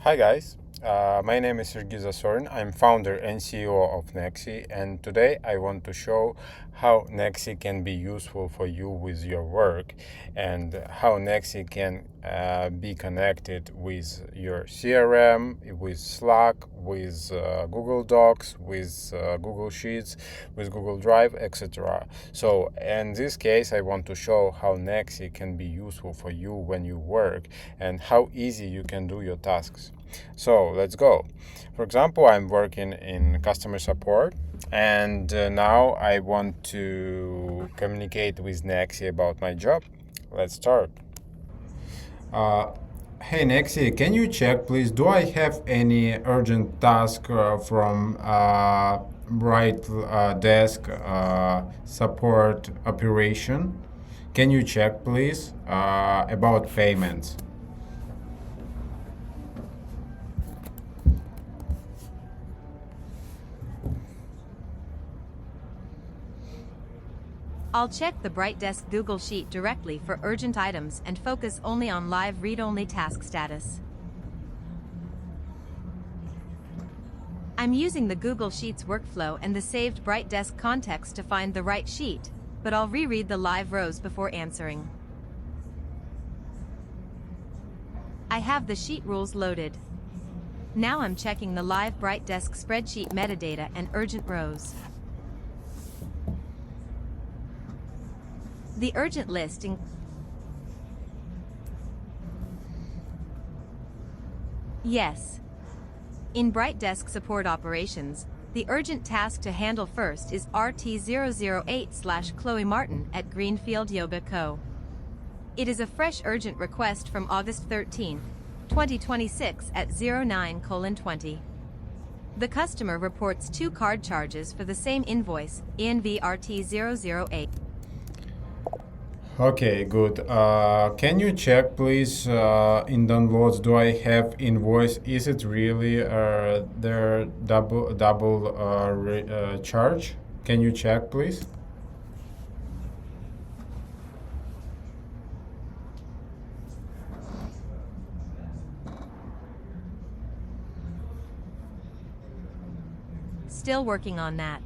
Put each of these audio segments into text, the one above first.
Hi guys, my name is Sergey Zasorin. I'm founder and CEO of Nexy, and today I want to show how Nexy can be useful for you with your work and how Nexy can be connected with your CRM, with Slack, with Google Docs, with Google Sheets, with Google Drive, etc. So in this case, I want to show how Nexy can be useful for you when you work and how easy you can do your tasks. So let's go. For example, I'm working in customer support, and now I want to communicate with Nexy about my job. Let's start. Uh, hey Nexy, can you check please? Do I have any urgent task from right desk support operation? Can you check please about payments? I'll check the BrightDesk Google Sheet directly for urgent items and focus only on live read-only task status. I'm using the Google Sheets workflow and the saved BrightDesk context to find the right sheet, but I'll reread the live rows before answering. I have the sheet rules loaded. Now I'm checking the live BrightDesk spreadsheet metadata and urgent rows. The urgent list Yes. In BrightDesk support operations, the urgent task to handle first is RT008/Chloe Martin at Greenfield Yoga Co. It is a fresh urgent request from August 13, 2026 at 09:20. The customer reports 2 card charges for the same invoice, ENV RT008. Okay, good. Can you check, please, in downloads, do I have invoice? Is it really their double charge? Can you check, please? Still working on that.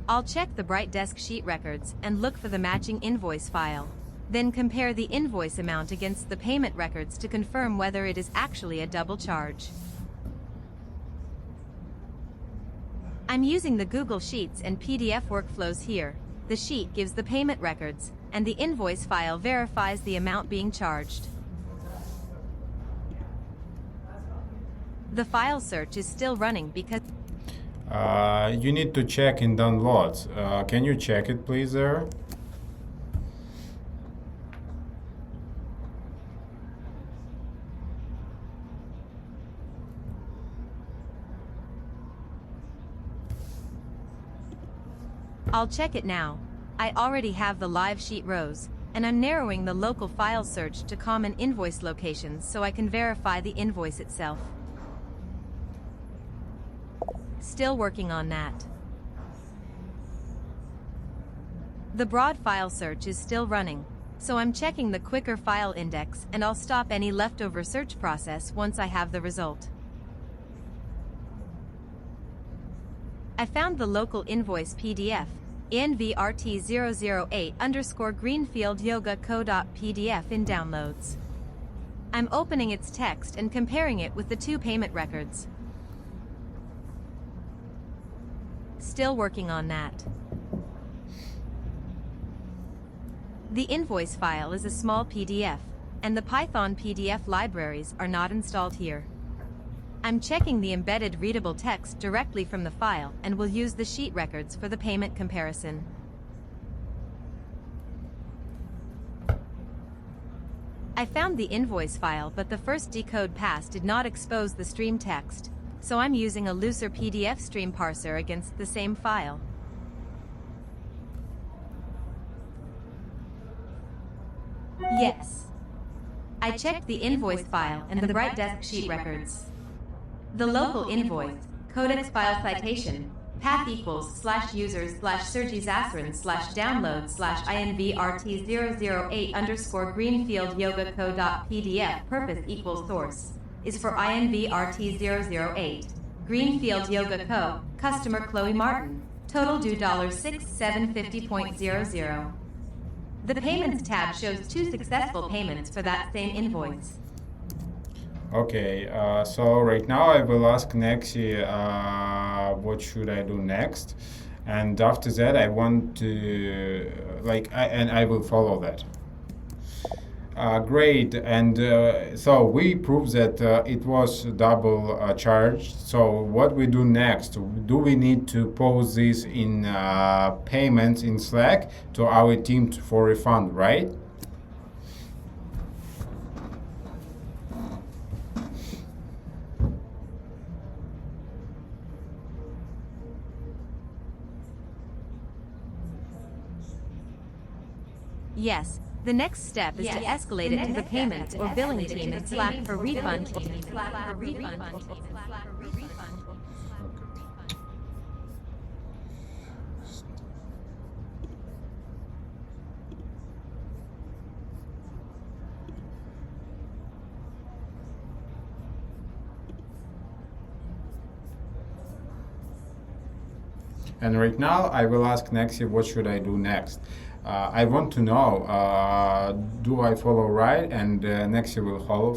I'll check the BrightDesk sheet records and look for the matching invoice file. Then compare the invoice amount against the payment records to confirm whether it is actually a double charge. I'm using the Google Sheets and PDF workflows here. The sheet gives the payment records, and the invoice file verifies the amount being charged. The file search is still running because You need to check in downloads. Can you check it, please, there? I'll check it now. I already have the live sheet rows, and I'm narrowing the local file search to common invoice locations so I can verify the invoice itself. Still working on that. The broad file search is still running, so I'm checking the quicker file index and I'll stop any leftover search process once I have the result. I found the local invoice PDF, NVRT008_Greenfield Yoga Co.pdf in downloads. I'm opening its text and comparing it with the 2 payment records. Still working on that. The invoice file is a small PDF, and the Python PDF libraries are not installed here. I'm checking the embedded readable text directly from the file and will use the sheet records for the payment comparison. I found the invoice file, but the first decode pass did not expose the stream text, so I'm using a looser PDF stream parser against the same file. Yes. I checked the invoice file and the BrightDesk sheet records. The local invoice, codex file citation, path equals slash users slash Sergizasrin slash download slash invrt008 underscore greenfield yoga co.pdf purpose equals source is for invrt008 Greenfield Yoga Co. Customer Chloe Martin. Total due $6750.00. The Payments tab shows 2 successful payments for that same invoice. Okay, so right now I will ask Nexy what should I do next, and after that I want to I will follow that. Great, and so we proved that it was double charged. So what we do next? Do we need to post this in payments in Slack to our team for refund, right? Yes. The next step is to escalate it to the payments or billing team in Slack for refund. And right now I will ask Nexy what should I do next. I want to know, do I follow right? And Nexy will follow.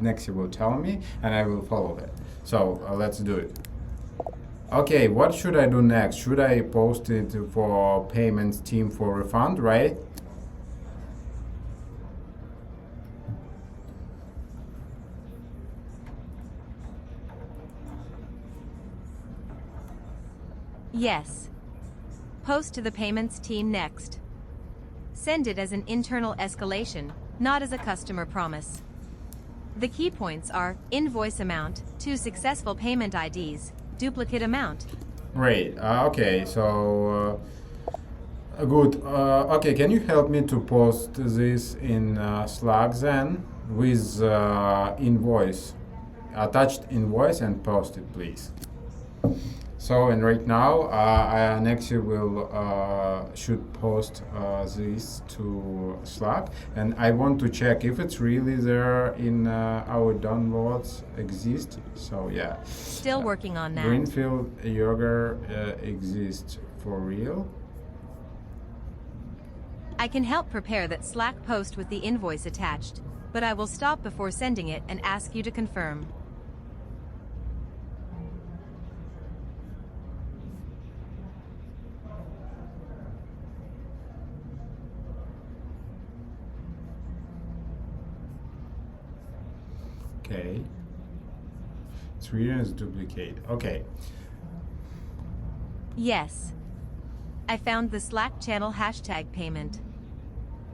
Nexy will tell me, and I will follow that. So let's do it. Okay, what should I do next? Should I post it for payments team for refund, right? Yes. Post to the payments team next. Send it as an internal escalation, not as a customer promise. The key points are invoice amount, 2 successful payment IDs, duplicate amount. Great. Okay, so good. Okay, can you help me to post this in Slack then with invoice, attached invoice, and post it, please. So, and right now, Nexy will should post this to Slack, and I want to check if it's really there in our downloads exist. So yeah. Still working on that. Greenfield Yoga exists for real. I can help prepare that Slack post with the invoice attached, but I will stop before sending it and ask you to confirm. Okay. 3 years duplicate. Okay. Yes. I found the Slack channel hashtag payment.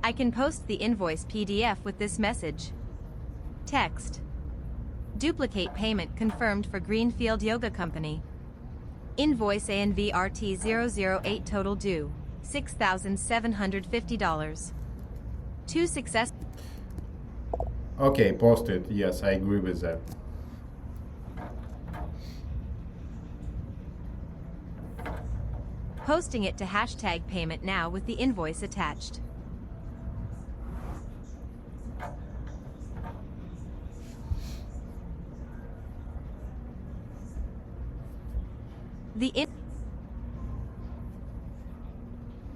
I can post the invoice PDF with this message. Text. Duplicate payment confirmed for Greenfield Yoga Company. Invoice ANVRT008 total due $6,750. 2 success. Okay, posted. Yes, I agree with that. Posting it to hashtag payment now with the invoice attached.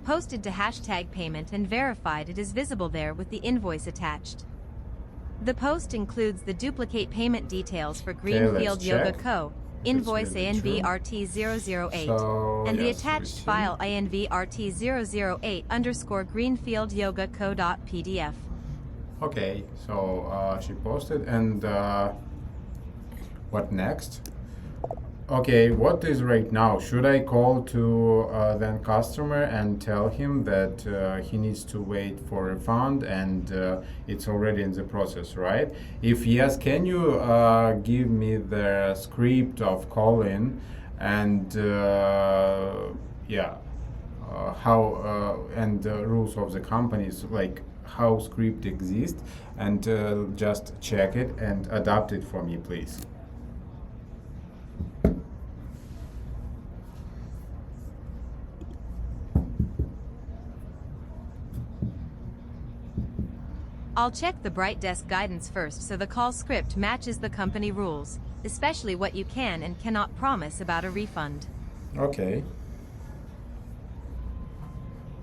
Posted to hashtag payment and verified it is visible there with the invoice attached. The post includes the duplicate payment details for Greenfield Yoga Co. Invoice ANVRT008 So, and the yes, attached file INVRT008 underscore Greenfield Yoga Co.pdf. Okay, so she posted, and what next? Okay, what is right now? Should I call to then customer and tell him that he needs to wait for refund and it's already in the process, right? If yes, can you give me the script of calling and how and the rules of the companies, like how script exists, and just check it and adapt it for me, please. I'll check the Bright Desk guidance first so the call script matches the company rules, especially what you can and cannot promise about a refund. Okay.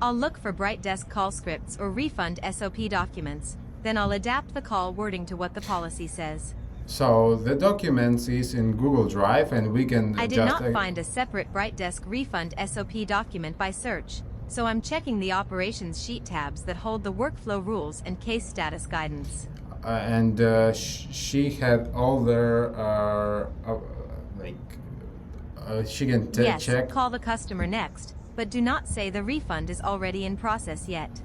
I'll look for Bright Desk call scripts or refund SOP documents, then I'll adapt the call wording to what the policy says. So the documents is in Google Drive, and we can I did just not find a separate Bright Desk refund SOP document by search, so I'm checking the operations sheet tabs that hold the workflow rules and case status guidance. and she had all their like she can Yes, check. call the customer next, but do not say the refund is already in process yet.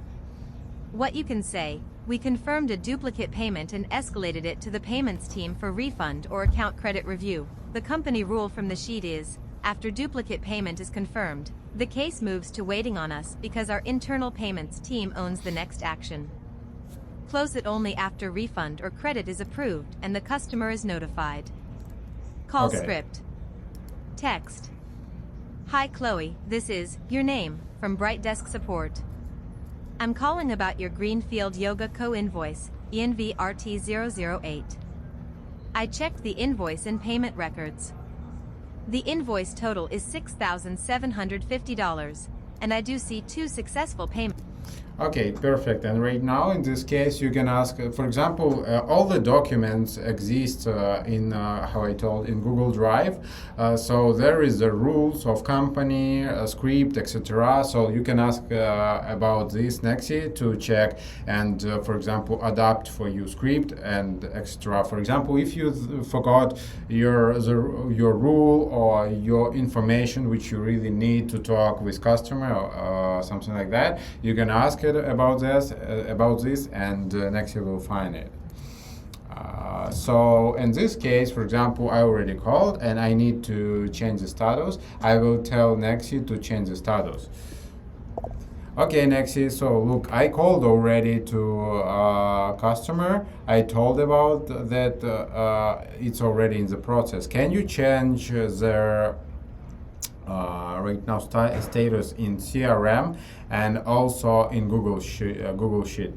What you can say: we confirmed a duplicate payment and escalated it to the payments team for refund or account credit review. The company rule from the sheet is, after duplicate payment is confirmed, the case moves to waiting on us because our internal payments team owns the next action. Close it only after refund or credit is approved and the customer is notified. Call Okay. script. Text. Hi Chloe, this is your name from Bright Desk Support. I'm calling about your Greenfield Yoga Co. invoice, ENVRT008. I checked the invoice and payment records. The invoice total is $6,750, and I do see 2 successful payments. Okay, perfect. And right now, in this case, you can ask, for example, all the documents exist in, how I told, in Google Drive. So there is the rules of company, script, etc. So you can ask about this Nexy to check and, for example, adapt for you script and etc. For example, if you forgot your rule or your information which you really need to talk with customer or something like that, you can ask it about this, and Nexy will find it. So in this case, for example, I already called and I need to change the status. I will tell Nexy to change the status. Okay, Nexy, so look, I called already to customer. I told about that it's already in the process. Can you change their right now status in CRM and also in Google Sheet?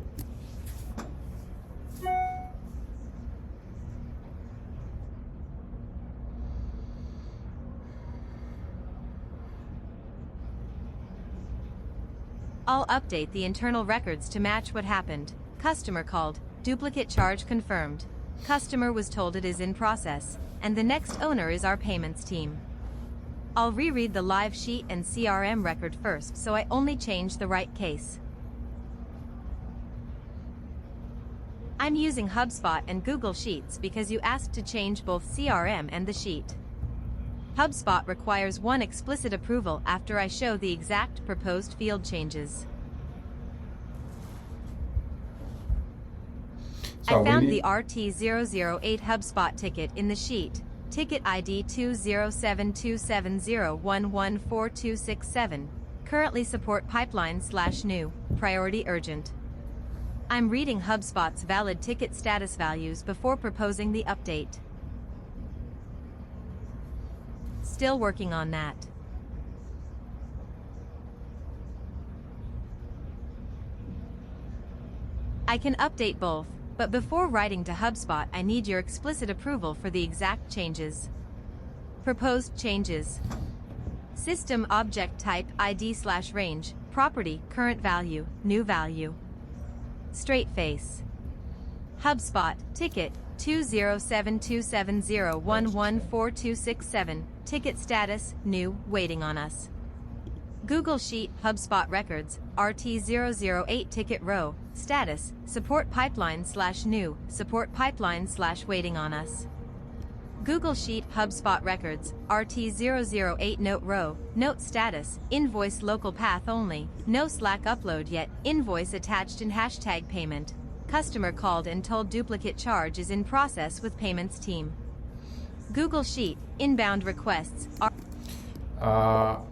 I'll update the internal records to match what happened. Customer called, duplicate charge confirmed. Customer was told it is in process, and the next owner is our payments team. I'll reread the live sheet and CRM record first so I only change the right case. I'm using HubSpot and Google Sheets because you asked to change both CRM and the sheet. HubSpot requires one explicit approval after I show the exact proposed field changes. So I found the RT008 HubSpot ticket in the sheet. Ticket ID 20727011427. Currently support pipeline/new, priority urgent. I'm reading HubSpot's valid ticket status values before proposing the update. Still working on that. I can update both, but before writing to HubSpot I need your explicit approval for the exact changes. Proposed changes. System object type ID/range, property, current value, new value. Straight face. HubSpot, ticket 20727011427, ticket status, new, waiting on us. Google Sheet, HubSpot records, RT008 ticket row, status, support pipeline/new, support pipeline/waiting on us. Google Sheet, HubSpot records, RT008 note row, note status, invoice local path only, no Slack upload yet, invoice attached in hashtag payment. Customer called and told duplicate charge is in process with payments team. Google Sheet, inbound requests are...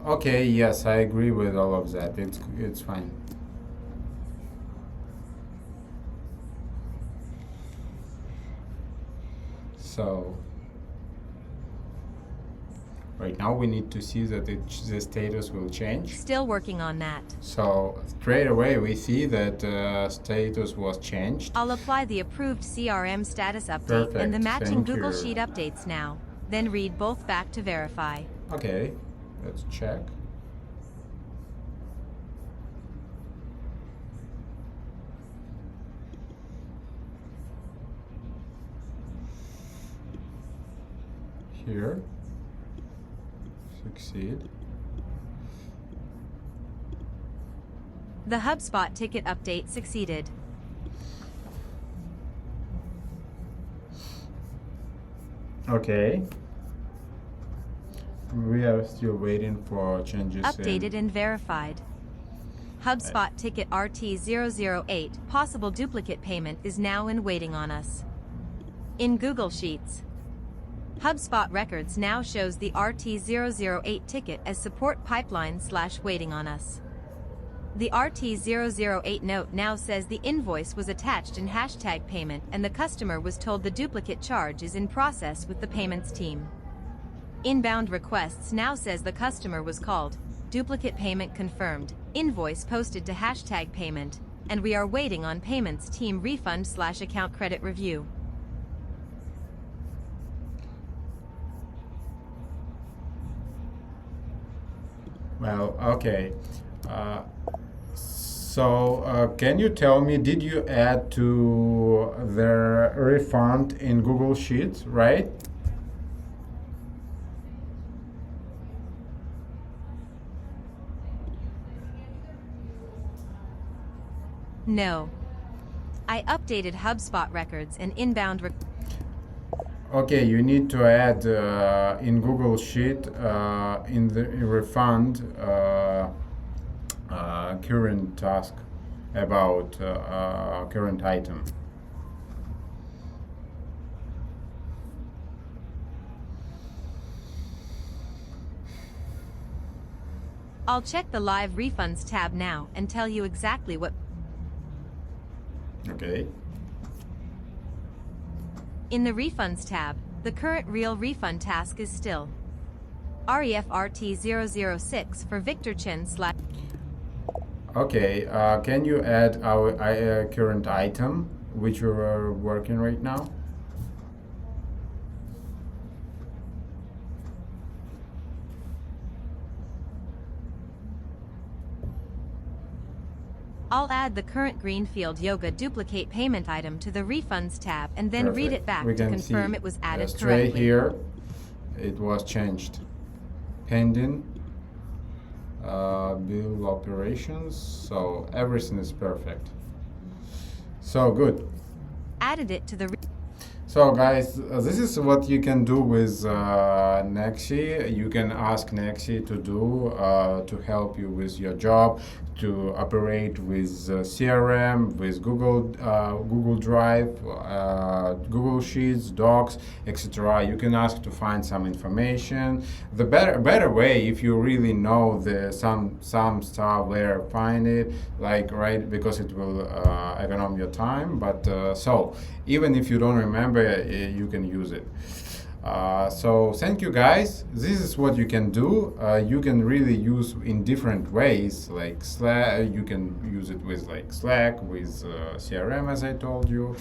Okay, yes, I agree with all of that. It's fine. So Right now we need to see that the status will change. Still working on that. So straight away we see that status was changed. I'll apply the approved CRM status update Perfect. and the matching Thank Google you. Sheet updates now. Then read both back to verify. Okay, let's check. Here, succeed. The HubSpot ticket update succeeded. Okay. We are still waiting for changes. Updated and verified. HubSpot ticket RT008 possible duplicate payment is now in waiting on us. In Google Sheets, HubSpot Records now shows the RT008 ticket as support pipeline/waiting on us. The RT008 note now says the invoice was attached in hashtag payment and the customer was told the duplicate charge is in process with the payments team. Inbound requests now says the customer was called, duplicate payment confirmed, invoice posted to hashtag payment, and we are waiting on payments team refund/account credit review. Well, okay. Can you tell me, did you add to the refund in Google Sheets, right? No. I updated HubSpot records and inbound Okay, you need to add in Google Sheet in the refund current task about current item. I'll check the live refunds tab now and tell you exactly what. Okay. In the refunds tab, the current real refund task is still REFRT006 for Victor Chen / Okay, can you add our current item, which we are working right now? I'll add the current Greenfield Yoga duplicate payment item to the refunds tab and then read it back We to can confirm see, it was added straight correctly. here, it was changed. Pending bill operations, so everything is perfect. So good. Added it to the So guys, this is what you can do with Nexy. You can ask Nexy to do to help you with your job, to operate with CRM, with Google Drive, Google Sheets, Docs, etc. You can ask to find some information. The better way, if you really know some stuff where find it, like right, because it will economize your time. But so even if you don't remember, you can use it. So thank you guys. This is what you can do. You can really use in different ways, like Slack. You can use it with like Slack, with CRM, as I told you,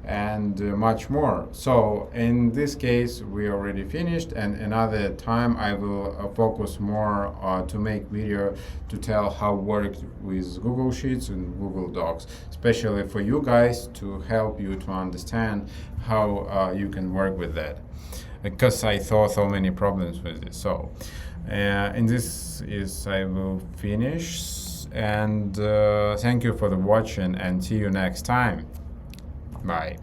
and much more. So in this case, we already finished, and another time I will focus more to make video to tell how work with Google Sheets and Google Docs, especially for you guys, to help you to understand how you can work with that, because I saw so many problems with it. So in this is I will finish, and thank you for the watching, and see you next time. Bye.